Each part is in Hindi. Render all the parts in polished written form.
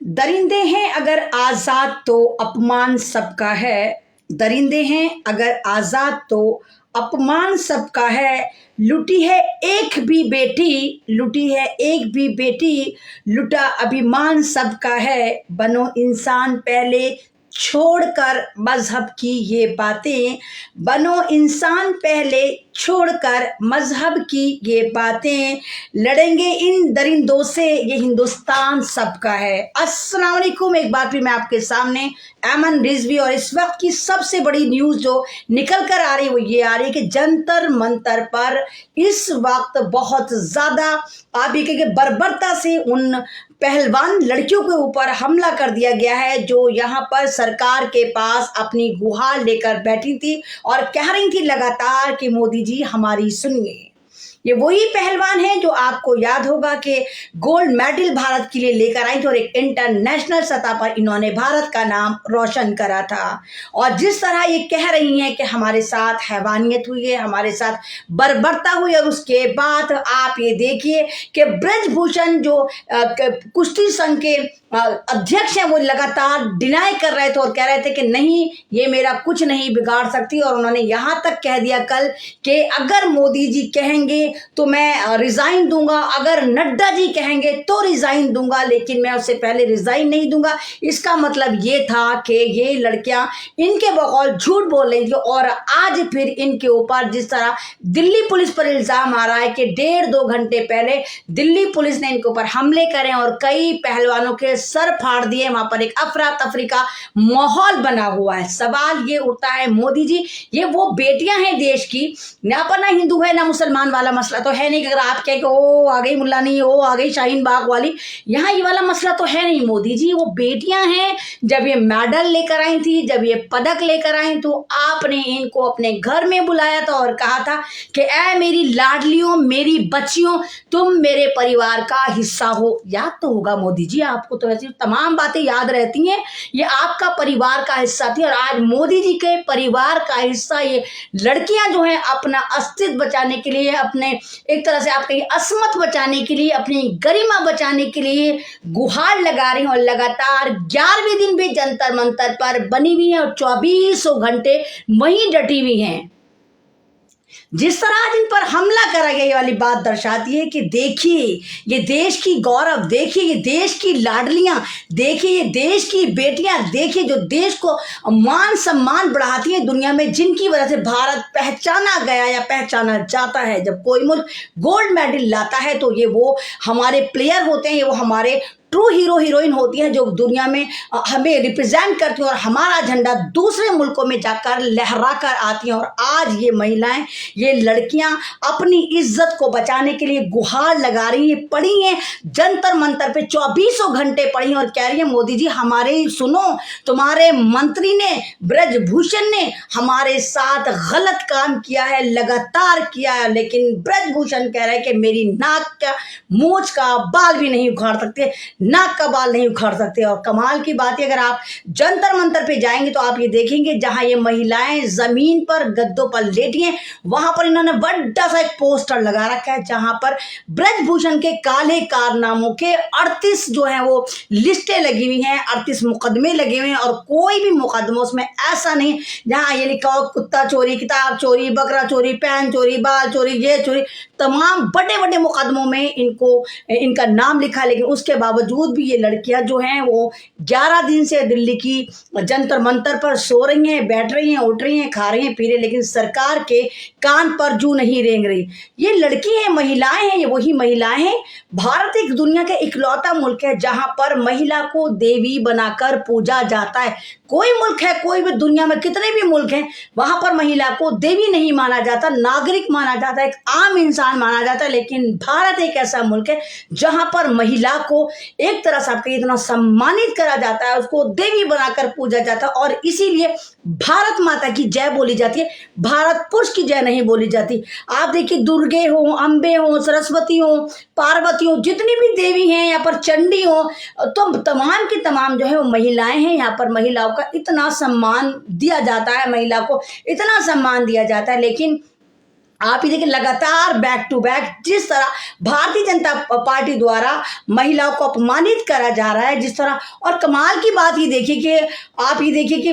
दरिंदे हैं अगर आज़ाद तो अपमान सबका है। दरिंदे हैं अगर आज़ाद तो अपमान सबका है। लुटी है एक भी बेटी, लुटी है एक भी बेटी, लुटा अभिमान सबका है। बनो इंसान पहले छोड़कर मजहब की ये बातें, बनो इंसान पहले छोड़कर मजहब की ये बातें। लड़ेंगे इन दरिंदों से ये हिंदुस्तान सबका है। अस्सलाम वालेकुम, एक बार फिर मैं आपके सामने ऐमन रिजवी, और इस वक्त की सबसे बड़ी न्यूज़ जो निकल कर आ रही है वो ये आ रही है कि जंतर मंतर पर इस वक्त बहुत ज़्यादा आप ये कहेंगे बर्बरता से उन पहलवान लड़कियों के ऊपर हमला कर दिया गया है जो यहाँ पर सरकार के पास अपनी गुहार लेकर बैठी थी और कह रही थी लगातार कि मोदी जी हमारी सुनिए। ये वही पहलवान है जो आपको याद होगा कि गोल्ड मेडल भारत के लिए लेकर आई थी और एक इंटरनेशनल सतह पर इन्होंने भारत का नाम रोशन करा था। और जिस तरह ये कह रही हैं कि हमारे साथ हैवानियत हुई है, हमारे साथ बर्बरता हुई, और उसके बाद आप ये देखिए कि ब्रजभूषण जो कुश्ती संघ के अध्यक्ष हैं वो लगातार डिनाई कर रहे थे और कह रहे थे कि नहीं, ये मेरा कुछ नहीं बिगाड़ सकती। और उन्होंने यहाँ तक कह दिया कल कि अगर मोदी जी कहेंगे तो मैं रिजाइन दूंगा, अगर नड्डा जी कहेंगे तो रिजाइन दूंगा, लेकिन मैं उससे पहले रिजाइन नहीं दूंगा। इसका मतलब ये था कि ये लड़कियां इनके बकौल झूठ बोल रही थी। और आज फिर इनके ऊपर जिस तरह दिल्ली पुलिस पर इल्जाम आ रहा है कि 1.5-2 घंटे पहले दिल्ली पुलिस ने इनके ऊपर हमले करे और कई पहलवानों के सर फाड़ दिए, वहां पर एक अफरा तफरी का माहौल बना हुआ है। सवाल ये उठता है मोदी जी, ये वो बेटियां हैं देश की, यहाँ पर ना हिंदू है ना मुसलमान वाला मसला तो है नहीं। अगर आप कहें कि ओ आ गई मुल्लानी, ओ आ गई शाहीन बाग वाली, यहाँ ये वाला मसला तो है नहीं मोदी जी। वो बेटियां हैं, जब ये मेडल लेकर आई थी, जब ये पदक लेकर आई तो आपने इनको अपने घर में बुलाया था और कहा था कि ऐ मेरी लाडलियों, मेरी बच्चियों, तुम मेरे परिवार का हिस्सा हो। याद तो होगा मोदी जी आपको, तो ऐसी तमाम बातें याद रहती हैं। ये आपका परिवार का हिस्सा थी और आज मोदी जी के परिवार का हिस्सा ये लड़कियां जो हैं अपना अस्तित्व बचाने के लिए, अपने एक तरह से आप कहिए असमत बचाने के लिए, अपनी गरिमा बचाने के लिए गुहार लगा रही हैं और लगातार 11वें दिन भी जंतर मंतर पर बनी हुई हैं और 24 घंटे वहीं डटी हुई हैं। जिस तरह आज इन पर हमला करा गया, ये वाली बात दर्शाती है कि देखिए ये देश की गौरव, देखिए ये देश की लाडलियां, देखिए ये देश की बेटियां, देखिए जो देश को मान सम्मान बढ़ाती हैं दुनिया में, जिनकी वजह से भारत पहचाना गया या पहचाना जाता है। जब कोई मुल्क गोल्ड मेडल लाता है तो ये वो हमारे प्लेयर होते हैं, ये वो हमारे ट्रू हीरो हीरोइन होती हैं जो दुनिया में हमें रिप्रेजेंट करती हैं और हमारा झंडा दूसरे मुल्कों में जाकर लहरा कर आती हैं। और आज ये महिलाएं, ये लड़कियां अपनी इज्जत को बचाने के लिए गुहार लगा रही हैं, पड़ी हैं जंतर मंतर पे, 24 घंटे पड़ी हैं और कह रही हैं मोदी जी हमारे सुनो, तुम्हारे मंत्री ने, ब्रजभूषण ने हमारे साथ गलत काम किया है, लगातार किया है। लेकिन ब्रजभूषण कह रहे हैं कि मेरी नाक का, मूंछ का बाल भी नहीं उखाड़ सकते, नाक का बाल नहीं उखाड़ सकते। और कमाल की बात है, अगर आप जंतर मंतर पे जाएंगे तो आप ये देखेंगे जहां ये महिलाएं जमीन पर गद्दों पर लेटी हैं, वहां पर इन्होंने बड़ा सा एक पोस्टर लगा रखा है जहां पर ब्रजभूषण के काले कारनामों के 38 जो है वो लिस्टें लगी हुई हैं, 38 मुकदमे लगे हुए हैं। और कोई भी मुकदमा उसमें ऐसा नहीं जहां ये लिखा हो कुत्ता चोरी, किताब चोरी, बकरा चोरी, पैन चोरी, बाल चोरी, ये चोरी, तमाम बड़े बड़े मुकदमों में इनका नाम लिखा। लेकिन उसके बावजूद भी ये लड़कियां जो हैं वो 11 दिन से दिल्ली की जंतर मंतर पर सो रही हैं, बैठ रही हैं, उठ रही हैं, खा रही हैं, पी रही हैं, लेकिन सरकार के कान पर जू नहीं रेंग रही। ये लड़की हैं, महिलाएं हैं, ये वही महिलाएं हैं। भारत एक दुनिया का इकलौता मुल्क है जहां पर महिला को देवी बनाकर पूजा जाता है। कोई मुल्क है, कोई भी दुनिया में कितने भी मुल्क हैं, वहां पर महिला को देवी नहीं माना जाता, नागरिक माना जाता है, एक आम इंसान माना जाता है। लेकिन भारत एक ऐसा मुल्क है जहां पर महिला को एक तरह से आपको इतना सम्मानित करा जाता है, उसको देवी बनाकर पूजा जाता है। और इसीलिए भारत माता की जय बोली जाती है, भारत पुरुष की जय नहीं बोली जाती। आप देखिए दुर्गे हो, अम्बे हो, सरस्वती हो, पार्वती हो, जितनी भी देवी हैं यहाँ पर, चंडी हो, तो तमाम की तमाम जो है वो महिलाएं हैं। यहाँ पर महिलाओं का इतना सम्मान दिया जाता है, महिला को इतना सम्मान दिया जाता है। लेकिन आप ही देखिए लगातार बैक टू बैक जिस तरह भारतीय जनता पार्टी द्वारा महिलाओं को अपमानित करा जा रहा है, जिस तरह, और कमाल की बात ये देखिए कि आप ये देखिए कि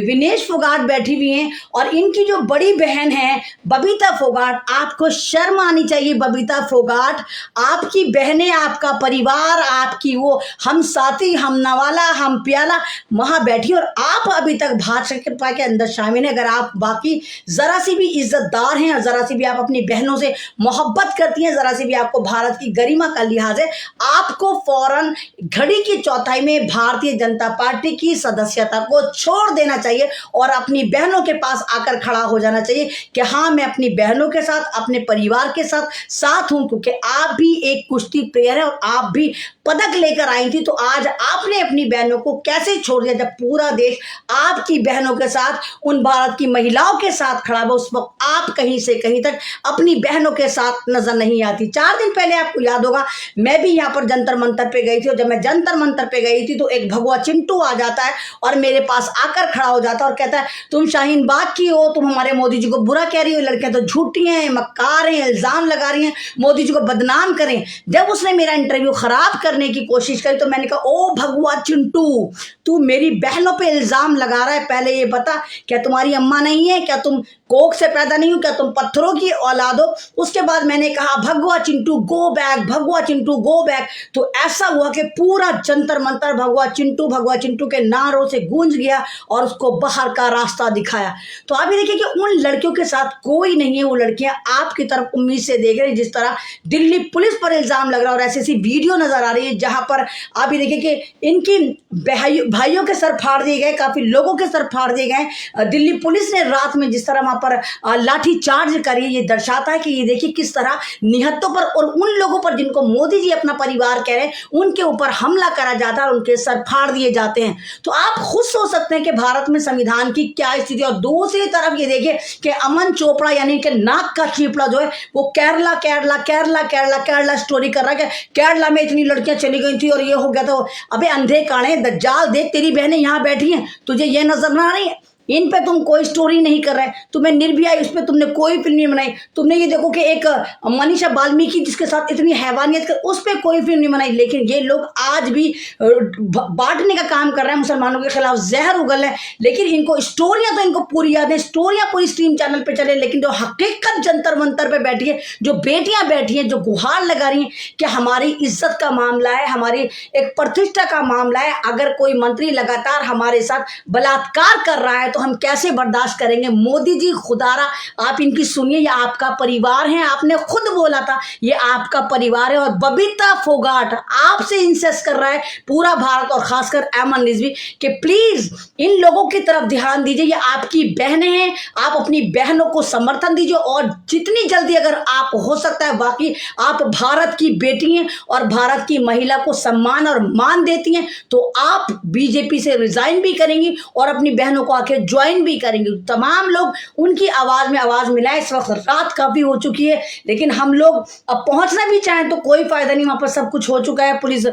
विनेश फोगाट बैठी हुई हैं और इनकी जो बड़ी बहन है बबीता फोगाट, आपको शर्म आनी चाहिए। बबीता फोगाट, आपकी बहनें, आपका परिवार, आपकी वो हम साथी, हम नवाला, हम प्याला वहाँ बैठी और आप अभी तक भाजपा के अंदर शामिल हैं। अगर आप बाकी ज़रा सी भी इज्जतदार हैं और ज़रा सी भी आप अपनी बहनों से मोहब्बत करती हैं, ज़रा सी भी आपको भारत की गरिमा का लिहाज है, आपको फौरन घड़ी की चौथाई में भारतीय जनता पार्टी की सदस्यता को छोड़ देना चाहिए और अपनी बहनों के पास आकर खड़ा हो जाना चाहिए कि हाँ, मैं अपनी बहनों के साथ, अपने परिवार के साथ हूँ, क्योंकि आप भी एक कुश्ती प्लेयर है और आप भी पदक लेकर आई थी। तो आज आपने अपनी बहनों को कैसे छोड़ दिया जब पूरा देश आपकी बहनों के साथ, उन भारत की महिलाओं के साथ खड़ा हुआ? उस वक्त आप कहीं से कहीं तक अपनी बहनों के साथ नजर नहीं आती। 4 दिन पहले आपको याद होगा, मैं भी यहाँ पर जंतर मंतर पे गई थी और जब मैं जंतर मंतर पे गई थी तो एक भगवा चिंटू आ जाता है और मेरे पास आकर खड़ा हो जाता है और कहता है, तुम शाहीन बाग की हो, तुम हमारे मोदी जी को बुरा कह रही हो, लड़कियां तो झूठी हैं, मक्कार हैं, इल्जाम लगा रही हैं, मोदी जी को बदनाम करें। जब उसने मेरा इंटरव्यू खराब करने की कोशिश करी तो मैंने कहा, ओ भगवा चिंटू, तू मेरी बहनों पे इल्जाम लगा रहा है, पहले ये बता, क्या तुम्हारी अम्मा नहीं है? क्या तुम कोख से पैदा नहीं हो? क्या तुम पत्थरों की औलाद हो? उसके बाद मैंने कहा, भगवा चिंटू गो बैक, भगवा चिंटू गो बैक। तो ऐसा हुआ कि पूरा जंतर मंतर भगवा चिंटू के नारों से गूंज गया और उसको बाहर का रास्ता दिखाया। तो आप ये देखिए कि उन लड़कियों के साथ कोई नहीं है, वो लड़कियां आपकी तरफ उम्मीद से देख रही, जिस तरह दिल्ली पुलिस पर इल्जाम लग रहा है और ऐसी ऐसी वीडियो नजर आ रही है जहां पर आप ये देखिए कि इनकी भाइयों के सर फाड़ दिए गए, काफी लोगों के सर फाड़ दिए गए। दिल्ली पुलिस ने रात में जिस तरह वहां पर लाठी चार्ज करी, ये दर्शाता है कि ये देखिए किस तरह निहत्तों पर और उन लोगों पर जिनको मोदी जी अपना परिवार कह रहे हैं, उनके ऊपर हमला करा जाता है और उनके सर फाड़ दिए जाते हैं। तो आप खुद सोच सकते हैं कि भारत में संविधान की क्या स्थिति है। और दूसरी तरफ ये देखिए कि अमन चोपड़ा यानी कि नाक का चीपड़ा जो है वो केरला स्टोरी कर रहा है कि केरला में इतनी लड़कियां चली गई थी और ये हो गया था। अबे अंधे काणे दज्जाल, देख तेरी बहनें यहाँ बैठी हैं, तुझे ये नजर ना आ रही है? इन पे तुम कोई स्टोरी नहीं कर रहे, तुम्हें निर्भया उस पर तुमने कोई फिल्म नहीं बनाई। तुमने ये देखो कि एक मनीषा वाल्मीकि जिसके साथ इतनी हैवानियत कर, उस पर कोई फिल्म नहीं बनाई। लेकिन ये लोग आज भी बांटने का काम कर रहे हैं, मुसलमानों के खिलाफ जहर उगल है। लेकिन इनको स्टोरियां तो इनको पूरी याद है, स्टोरियां पूरी स्ट्रीम चैनल पे चले, लेकिन जो हकीकत जंतर मंतर पे बैठी है, जो बेटियां बैठी हैं, जो गुहार लगा रही हैं कि हमारी इज्जत का मामला है, हमारी एक प्रतिष्ठा का मामला है, अगर कोई मंत्री लगातार हमारे साथ बलात्कार कर रहा है तो हम कैसे बर्दाश्त करेंगे? मोदी जी खुदारा आप इनकी सुनिए, ये आपका परिवार है, आपने खुद बोला था ये आपका परिवार है। और बबीता फोगाट आपसे इंसेस्ट कर रहा है पूरा भारत और खासकर एमन रिजवी कि प्लीज इन लोगों की तरफ ध्यान दीजिए, ये आपकी बहनें हैं, आप अपनी बहनों को समर्थन दीजिए और जितनी जल्दी अगर आप हो सकता है, बाकी आप भारत की बेटी हैं और भारत की महिला को सम्मान और मान देती हैं, तो आप बीजेपी से रिजाइन भी करेंगी और अपनी बहनों को आके ज्वाइन भी करेंगे। तमाम लोग उनकी आवाज में आवाज मिलाएं। इस वक्त रात काफी हो चुकी है, लेकिन हम लोग अब पहुंचना भी चाहें तो कोई फायदा नहीं, वहां पर सब कुछ हो चुका है। पुलिस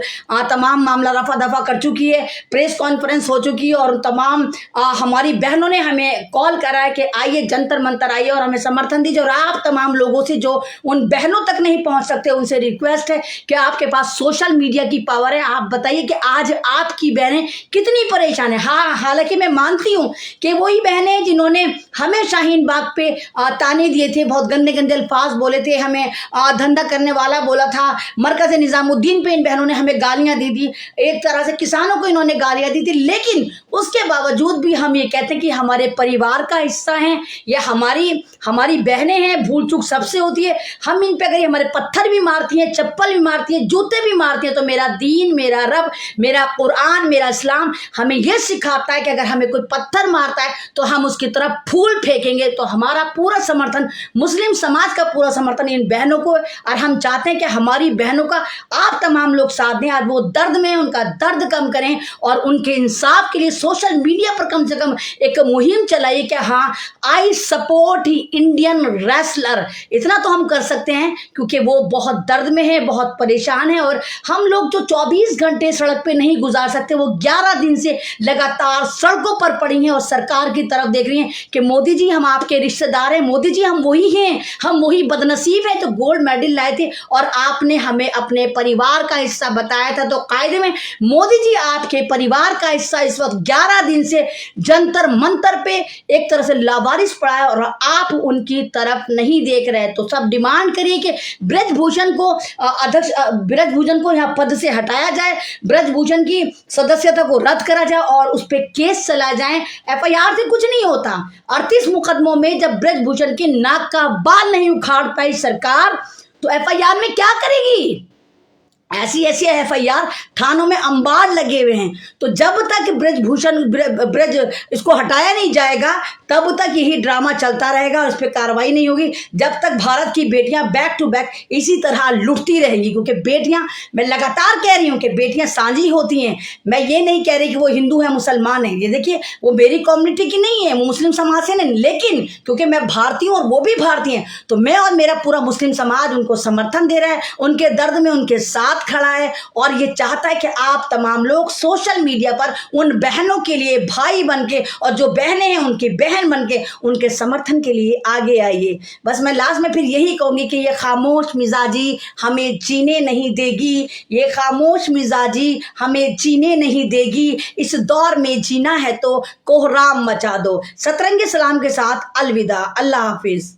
तमाम मामला रफा दफा कर चुकी है, प्रेस कॉन्फ्रेंस हो चुकी है और तमाम हमारी बहनों ने हमें कॉल करा है कि आइए जंतर मंतर आइए और हमें समर्थन दीजिए। और आप तमाम लोगों से जो उन बहनों तक नहीं पहुंच सकते, उनसे रिक्वेस्ट है कि आपके पास सोशल मीडिया की पावर है, आप बताइए कि आज आपकी बहनें कितनी परेशान है। हाँ, हालांकि मैं मानती हूँ कि वही बहनें जिन्होंने हमें शाहीन बाग पे ताने दिए थे, बहुत गंदे गंदे अल्फाज बोले थे, हमें धंधा करने वाला बोला था, मरकज निजामुद्दीन पे इन बहनों ने हमें गालियां दी थी, एक तरह से किसानों को इन्होंने गालियां दी थी, लेकिन उसके बावजूद भी हम ये कहते हैं कि हमारे परिवार का हिस्सा हैं, ये हमारी बहनें हैं। भूल चूक सबसे होती है, हम इन पे अगर हमारे पत्थर भी मारती हैं, चप्पल भी मारती हैं, जूते भी मारती हैं, तो मेरा दीन, मेरा रब, मेरा कुरान, मेरा इस्लाम हमें यह सिखाता है कि अगर हमें कोई पत्थर मारता है तो हम उसकी तरफ फूल फेंकेंगे। तो हमारा पूरा समर्थन, मुस्लिम समाज का पूरा समर्थन इन बहनों को, और हम चाहते हैं कि हमारी बहनों का आप तमाम लोग साथ दें। आज वो दर्द में, उनका दर्द कम करें और उनके इंसाफ के लिए सोशल मीडिया पर कम से कम एक मुहिम चलाइए कि हाँ, आई सपोर्ट इंडियन रेसलर। इतना तो हम कर सकते हैं क्योंकि वो बहुत दर्द में है, बहुत परेशान है, और हम लोग जो 24 घंटे सड़क पे नहीं गुजार सकते, वो 11 दिन से लगातार सड़कों पर पड़ी हैं और सरकार की तरफ देख रही हैं कि मोदी जी हम आपके रिश्तेदार हैं, मोदी जी हम वही हैं, हम वही बदनसीब हैं जो गोल्ड मेडल लाए थे और आपने हमें अपने परिवार का हिस्सा बताया था। तो कायदे में मोदी जी आपके परिवार का हिस्सा इस वक्त 11 दिन से जंतर मंतर पे एक तरह से लावारिस पड़ा है और आप उनकी तरफ नहीं देख रहे। तो सब डिमांड करिए कि ब्रजभूषण को अध्यक्ष ब्रजभूषण को यहाँ पद से हटाया जाए, ब्रजभूषण की सदस्यता को रद्द करा जाए और उस पर केस चला जाए। एफआईआर से कुछ नहीं होता। 38 मुकदमों में जब ब्रजभूषण की नाक का बाल नहीं उखाड़ पाई सरकार, तो एफआईआर में क्या करेगी? ऐसी ऐसी एफआईआर थानों में अंबार लगे हुए हैं। तो जब तक ब्रज इसको हटाया नहीं जाएगा तब तक यही ड्रामा चलता रहेगा और उस पर कार्रवाई नहीं होगी, जब तक भारत की बेटियां बैक टू बैक इसी तरह लुटती रहेंगी। क्योंकि बेटियां, मैं लगातार कह रही हूं कि बेटियां साझी होती हैं। मैं ये नहीं कह रही कि वो हिंदू है मुसलमान है, ये देखिए वो मेरी कम्युनिटी की नहीं है, वो मुस्लिम समाज से नहीं, लेकिन क्योंकि मैं भारतीय हूँ और वो भी भारतीय हैं, तो मैं और मेरा पूरा मुस्लिम समाज उनको समर्थन दे रहा है, उनके दर्द में उनके साथ खड़ा है और ये चाहता है कि आप तमाम लोग सोशल मीडिया पर उन बहनों के लिए भाई बनके और जो बहनें हैं उनकी बहन बनके उनके समर्थन के लिए आगे आइए। बस मैं लास्ट में फिर यही कहूंगी कि ये खामोश मिजाजी हमें जीने नहीं देगी, ये खामोश मिजाजी हमें जीने नहीं देगी। इस दौर में जीना है तो कोहराम मचा दो। सतरंगी सलाम के साथ अलविदा, अल्लाह हाफिज।